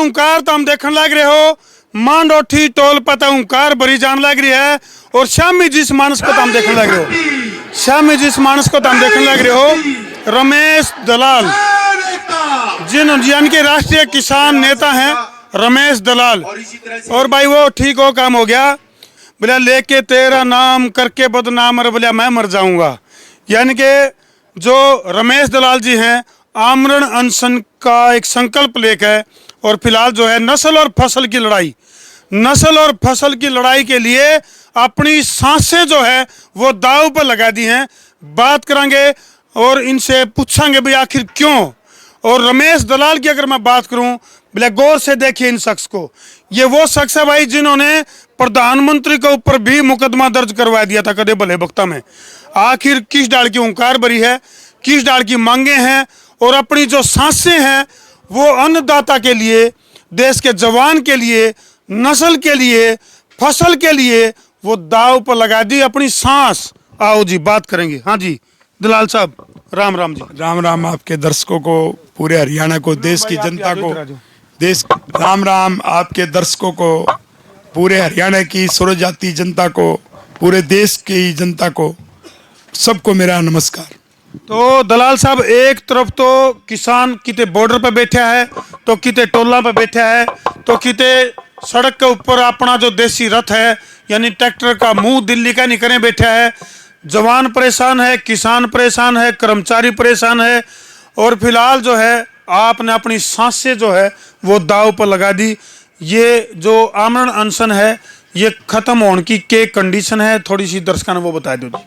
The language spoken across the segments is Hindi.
ओंकार तो हम देखने लग रहे हो, मांडोठी टोल पता ओंकार बड़ी जान लग रही है। और श्यामी जिस मानस को तो हम देखने लग रहे हो, श्यामी जिस मानस को तो हम देखने लग रहे हो, रमेश दलाल, जिनके राष्ट्रीय किसान नेता हैं रमेश दलाल। और भाई वो ठीक हो काम हो गया, बोला लेके तेरा नाम करके बदनाम, और बोला मैं मर जाऊंगा। यानी कि जो रमेश दलाल जी हैं आमरण अनशन का एक संकल्प लेकर, और फिलहाल जो है नस्ल और फसल की लड़ाई, नस्ल और फसल की लड़ाई के लिए अपनी सांसें जो है वो दांव पर लगा दी हैं। बात करेंगे और इनसे पूछेंगे भाई आखिर क्यों। और रमेश दलाल की अगर मैं बात करूं, बोले गौर से देखिए इन शख्स को, ये वो शख्स है भाई जिन्होंने प्रधानमंत्री के ऊपर भी मुकदमा दर्ज करवा दिया था कदे भले वक्ता में। आखिर किस डाल की ओंकार भरी है, किस डाल की मांगे हैं, और अपनी जो सांसें हैं वो अन्नदाता के लिए, देश के जवान के लिए, नस्ल के लिए, फसल के लिए वो दाव पर लगा दी अपनी सांस। आओ जी बात करेंगे। हाँ जी दलाल साहब, राम राम जी। राम राम आपके दर्शकों को, पूरे हरियाणा को, देश की जनता को, देश राम राम आपके दर्शकों को, पूरे हरियाणा की सर्व जाति जनता को, पूरे देश की जनता को, सबको मेरा नमस्कार। तो दलाल साहब, एक तरफ तो किसान किते बॉर्डर पे बैठा है, तो किते टोला पे बैठा है, तो किते सड़क के ऊपर अपना जो देसी रथ है यानी ट्रैक्टर का मुंह दिल्ली का नहीं करे बैठा है। जवान परेशान है, किसान परेशान है, कर्मचारी परेशान है, और फिलहाल जो है आपने अपनी सांसें जो है वो दाव पर लगा दी। ये जो आमरण अनशन है ये खत्म होने की क्या कंडीशन है, थोड़ी सी दर्शकों ने वो बता दो जी।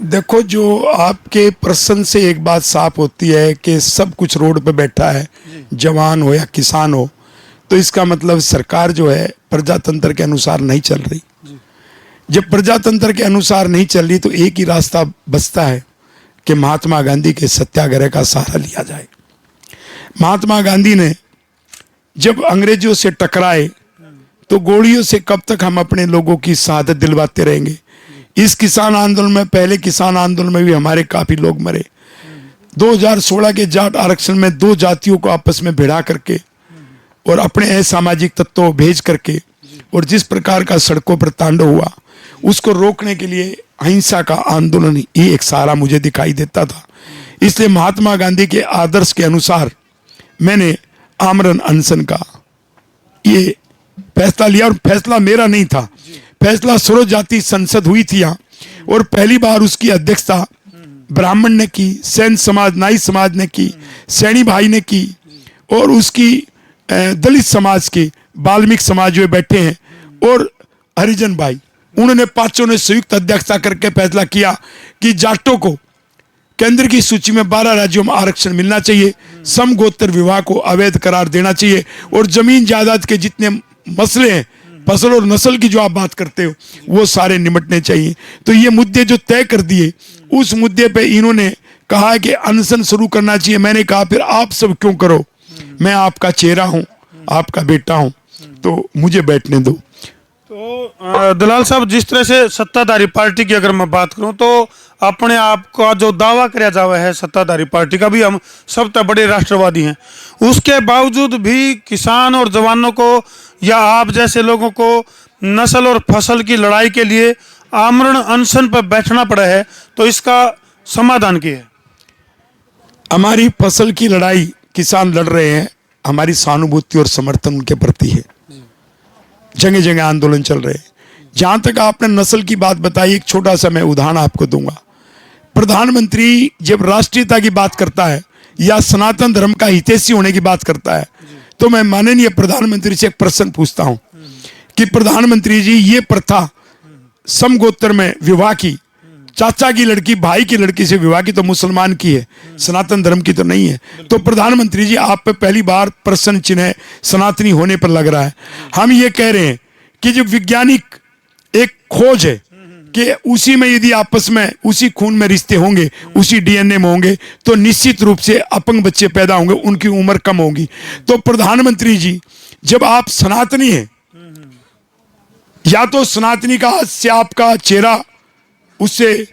देखो, जो आपके प्रश्न से एक बात साफ होती है कि सब कुछ रोड पे बैठा है, जवान हो या किसान हो, तो इसका मतलब सरकार जो है प्रजातंत्र के अनुसार नहीं चल रही। जब प्रजातंत्र के अनुसार नहीं चल रही तो एक ही रास्ता बचता है कि महात्मा गांधी के सत्याग्रह का सहारा लिया जाए। महात्मा गांधी ने जब अंग्रेजों से टकराए तो गोलियों से कब तक हम अपने लोगों की शहादत दिलवाते रहेंगे। इस किसान आंदोलन में, पहले किसान आंदोलन में भी हमारे काफी लोग मरे। 2016 के जाट आरक्षण में दो जातियों को आपस में भिड़ा करके और अपने असामाजिक तत्वों को भेज करके, और जिस प्रकार का सड़कों पर तांडव हुआ उसको रोकने के लिए अहिंसा का आंदोलन ही एक सहारा मुझे दिखाई देता था। इसलिए महात्मा गांधी के आदर्श के अनुसार मैंने आमरण अनशन का ये फैसला लिया। और फैसला मेरा नहीं था, फैसला सर्व जाति संसद हुई थी यहाँ, और पहली बार उसकी अध्यक्षता ब्राह्मण ने की, सैन समाज, नाई समाज ने की, सैनी भाई ने की, और उसकी दलित समाज के वाल्मीकि समाज में बैठे हैं, और हरिजन भाई, उन्होंने पांचों ने संयुक्त अध्यक्षता करके फैसला किया कि जाटों को केंद्र की सूची में 12 राज्यों में आरक्षण मिलना चाहिए, समगोत्र विवाह को अवैध करार देना चाहिए, और जमीन जायदाद के जितने मसले हैं, फसल और नस्ल की जो आप बात करते हो, वो सारे निपटने चाहिए। तो ये मुद्दे जो तय कर दिए, उस मुद्दे पे इन्होंने कहा कि अनशन शुरू करना चाहिए। मैंने कहा फिर आप सब क्यों करो, मैं आपका चेहरा हूं, आपका बेटा हूं, तो मुझे बैठने दो। तो दलाल साहब, जिस तरह से सत्ताधारी पार्टी की अगर मैं बात करूं तो अपने आप का जो दावा किया जावा है सत्ताधारी पार्टी का, भी हम सब तक बड़े राष्ट्रवादी हैं, उसके बावजूद भी किसान और जवानों को या आप जैसे लोगों को नस्ल और फसल की लड़ाई के लिए आमरण अनशन पर बैठना पड़ा है, तो इसका समाधान क्या है? हमारी फसल की लड़ाई किसान लड़ रहे हैं, हमारी सहानुभूति और समर्थन उनके प्रति है। जगह जगह आंदोलन चल रहे हैं। जहां तक आपने नस्ल की बात बताई, एक छोटा सा मैं उदाहरण आपको दूंगा। प्रधानमंत्री जब राष्ट्रीयता की बात करता है या सनातन धर्म का हितैषी होने की बात करता है, तो मैं माननीय प्रधानमंत्री से एक प्रश्न पूछता हूं कि प्रधानमंत्री जी, ये प्रथा समगोत्र में विवाह की, चाचा की लड़की भाई की लड़की से विवाह की, तो मुसलमान की है, सनातन धर्म की तो नहीं है। तो प्रधानमंत्री जी, आप पे पहली बार प्रश्न चिन्ह सनातनी होने पर लग रहा है। हम ये कह रहे हैं कि जो वैज्ञानिक एक खोज है कि उसी में यदि आपस में उसी खून में रिश्ते होंगे, उसी डीएनए में होंगे, तो निश्चित रूप से अपंग बच्चे पैदा होंगे, उनकी उम्र कम होगी। तो प्रधानमंत्री जी, जब आप सनातनी हैं, या तो सनातनी का से आपका चेहरा उससे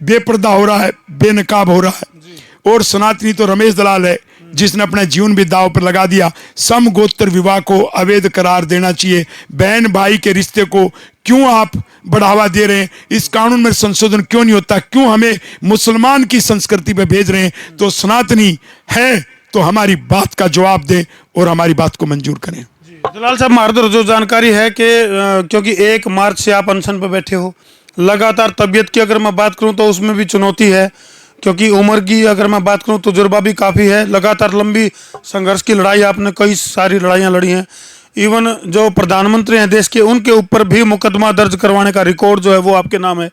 बेपर्दा हो रहा है, बेनकाब हो रहा है, और सनातनी तो रमेश दलाल है, जिसने अपना जीवन भी दांव पर लगा दिया। समगोत्र विवाह को अवैध करार देना चाहिए। बहन भाई के रिश्ते को क्यों आप बढ़ावा दे रहे हैं? इस कानून में संशोधन क्यों नहीं होता? क्यों हमें मुसलमान की संस्कृति पे भेज रहे हैं? तो सनातनी है तो हमारी बात का जवाब दें और हमारी बात को मंजूर करें। दलाल साहब, मारदर जो जानकारी है कि क्योंकि 1 मार्च से आप अनशन पर बैठे हो, लगातार तबीयत की अगर मैं बात करूं तो उसमें भी चुनौती है, क्योंकि उम्र की अगर मैं बात करूं तो तजुर्बा भी काफ़ी है। लगातार लंबी संघर्ष की लड़ाई, आपने कई सारी लड़ाइयां लड़ी हैं। इवन जो प्रधानमंत्री हैं देश के, उनके ऊपर भी मुकदमा दर्ज करवाने का रिकॉर्ड जो है वो आपके नाम है।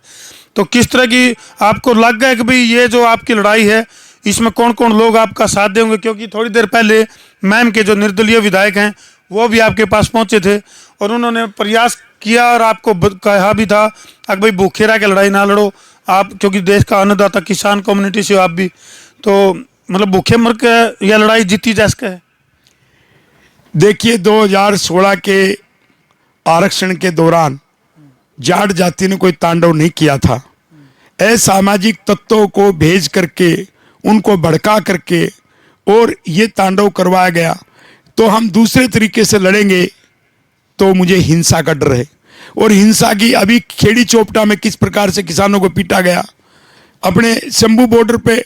तो किस तरह की आपको लग गया कि भाई ये जो आपकी लड़ाई है इसमें कौन कौन लोग आपका साथ देंगे? क्योंकि थोड़ी देर पहले मैम के जो निर्दलीय विधायक हैं वो भी आपके पास पहुंचे थे और उन्होंने प्रयास किया और आपको कहा भी था कि भाई भूखे रह के लड़ाई ना लड़ो आप, क्योंकि देश का अन्नदाता किसान कम्युनिटी से हो आप भी, तो मतलब भूखे मर के यह लड़ाई जीती जा सके। देखिए, 2016 के आरक्षण के दौरान जाट जाति ने कोई तांडव नहीं किया था। असामाजिक तत्वों को भेज करके, उनको भड़का करके और ये तांडव करवाया गया। तो हम दूसरे तरीके से लड़ेंगे तो मुझे हिंसा का डर है। और हिंसा की अभी खेड़ी चोपटा में किस प्रकार से किसानों को पीटा गया, अपने शंभू बॉर्डर पे,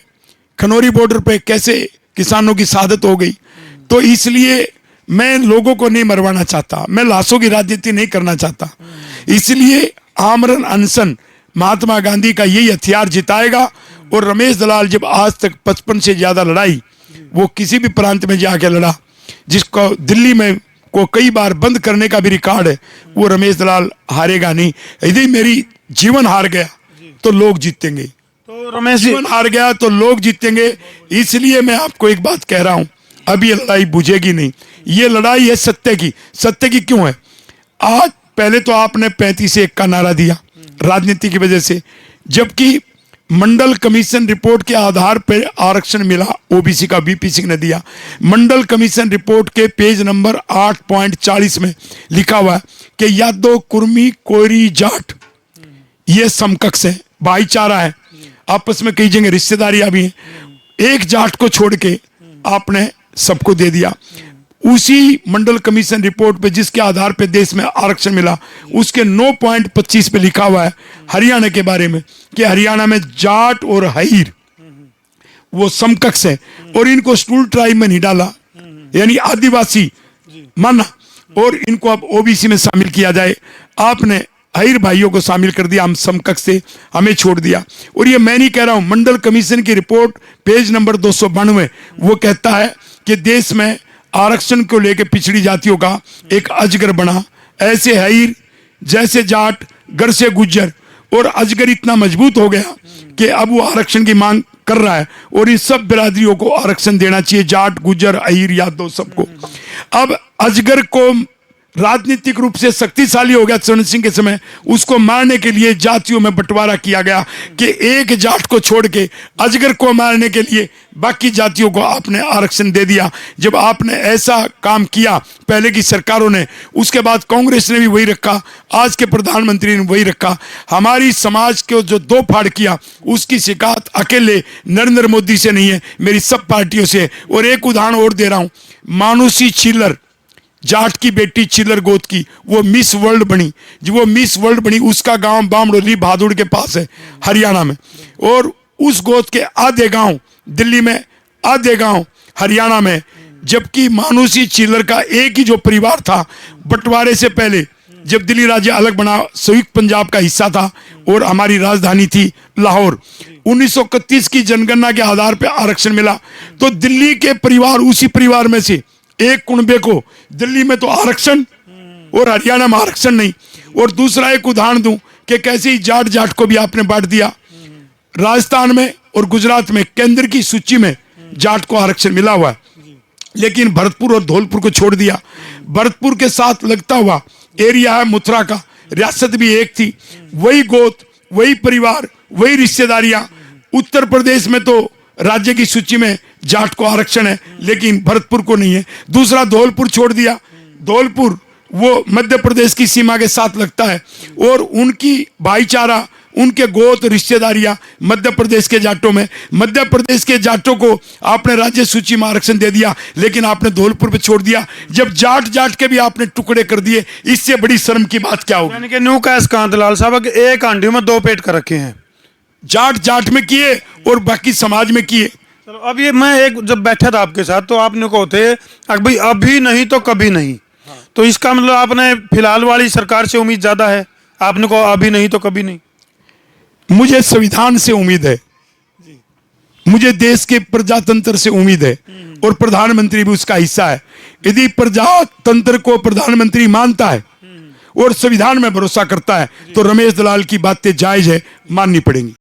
खनौरी बॉर्डर पे कैसे किसानों की शहादत हो गई। तो इसलिए मैं लोगों को नहीं मरवाना चाहता, मैं लाशों की राजनीति नहीं करना चाहता। इसलिए आमरण अनशन महात्मा गांधी का यही हथियार जिताएगा। और रमेश दलाल जब आज तक 55 से ज्यादा लड़ाई वो किसी भी प्रांत में जाके लड़ा, जिसको दिल्ली में को कई बार बंद करने का भी रिकॉर्ड है, वो रमेश दलाल हारेगा नहीं। यदि मेरी जीवन हार गया तो लोग जीतेंगे, तो रमेश जी, जीवन हार गया तो लोग जीतेंगे। इसलिए मैं आपको एक बात कह रहा हूं, अब ये लड़ाई बुझेगी नहीं। ये लड़ाई है सत्य की। सत्य की क्यों है? आज पहले तो आपने 35 से 1 का नारा दिया राजनीति की वजह से, जबकि मंडल कमीशन रिपोर्ट के आधार पर आरक्षण मिला ओबीसी का, बीपीसी ने दिया। मंडल कमीशन रिपोर्ट के पेज नंबर 8.40 में लिखा हुआ है कि यादव, कुर्मी, कोयरी, जाट ये समकक्ष है, भाईचारा है, आपस में कई जगह रिश्तेदारियां भी हैं। एक जाट को छोड़ के आपने सबको दे दिया। उसी मंडल कमीशन रिपोर्ट पे जिसके आधार पे देश में आरक्षण मिला, उसके 9.25 पे लिखा हुआ है हरियाणा के बारे में कि हरियाणा में जाट और हईर वो समकक्ष है और इनको स्टूल ट्राइब में नहीं डाला, यानी आदिवासी माना, और इनको अब ओबीसी में शामिल किया जाए। आपने हईर भाइयों को शामिल कर दिया, हम समकक्ष से हमें छोड़ दिया। और ये मैं नहीं कह रहा हूं, मंडल कमीशन की रिपोर्ट पेज नंबर 292 वो कहता है कि देश में आरक्षण को लेकर पिछड़ी जातियों का एक अजगर बना। ऐसे हईर जैसे जाट, घर से गुज्जर, और अजगर इतना मजबूत हो गया कि अब वो आरक्षण की मांग कर रहा है और इन सब बिरादरियों को आरक्षण देना चाहिए, जाट, गुज्जर, अहीर, यादव, सबको। अब अजगर को राजनीतिक रूप से शक्तिशाली हो गया चरण सिंह के समय, उसको मारने के लिए जातियों में बंटवारा किया गया कि एक जाट को छोड़ के अजगर को मारने के लिए बाकी जातियों को आपने आरक्षण दे दिया। जब आपने ऐसा काम किया पहले की सरकारों ने, उसके बाद कांग्रेस ने भी वही रखा, आज के प्रधानमंत्री ने वही रखा। हमारी समाज को जो दो फाड़ किया उसकी शिकायत अकेले नरेंद्र मोदी से नहीं है, मेरी सब पार्टियों से। और एक उदाहरण और दे रहा हूं, मानुषी चिल्लर, जाट की बेटी चिल्लर गोत की, वो मिस वर्ल्ड बनी। जो वो मिस वर्ल्ड बनी उसका गांव बामडोली भादुड़ के पास है हरियाणा में, और उस गोत के आधे गांव दिल्ली में, आधे गांव हरियाणा में। जबकि मानुषी चिल्लर का एक ही जो परिवार था, बंटवारे से पहले जब दिल्ली राज्य अलग बना, संयुक्त पंजाब का हिस्सा था और हमारी राजधानी थी लाहौर। 1931 की जनगणना के आधार पर आरक्षण मिला, तो दिल्ली के परिवार, उसी परिवार में से एक कुनबे को दिल्ली में तो आरक्षण और हरियाणा में आरक्षण नहीं। और दूसरा एक उदाहरण दूं कि कैसे ही जाट जाट को भी आपने बांट दिया। राजस्थान में और गुजरात में केंद्र की सूची में जाट को आरक्षण मिला हुआ है, लेकिन भरतपुर और धौलपुर को छोड़ दिया। भरतपुर के साथ लगता हुआ एरिया है मथुरा का, रियासत भी एक थी, वही गोत, वही परिवार, वही रिश्तेदारियां। उत्तर प्रदेश में तो राज्य की सूची में जाट को आरक्षण है, लेकिन भरतपुर को नहीं है। दूसरा धौलपुर छोड़ दिया, धौलपुर वो मध्य प्रदेश की सीमा के साथ लगता है और उनकी भाईचारा, उनके गोत रिश्तेदारियां मध्य प्रदेश के जाटों में, मध्य प्रदेश के जाटों को आपने राज्य सूची में आरक्षण दे दिया, लेकिन आपने धौलपुर पे छोड़ दिया। जब जाट जाट के भी आपने टुकड़े कर दिए, इससे बड़ी शर्म की बात क्या होगी? यानी कि न्यू कैश कांतलाल साहब एक हांडी में दो पेट कर रखे हैं। जाट जाट में किए और बाकी समाज में किए। चलो अब ये मैं एक जब बैठा था आपके साथ तो आपने कहो थे भाई अभी नहीं तो कभी नहीं, तो इसका मतलब आपने फिलहाल वाली सरकार से उम्मीद ज्यादा है, आपने कहा अभी नहीं तो कभी नहीं। मुझे संविधान से उम्मीद है, मुझे देश के प्रजातंत्र से उम्मीद है, और प्रधानमंत्री भी उसका हिस्सा है। यदि प्रजातंत्र को प्रधानमंत्री मानता है और संविधान में भरोसा करता है तो रमेश दलाल की बातें जायज है, माननी पड़ेंगी।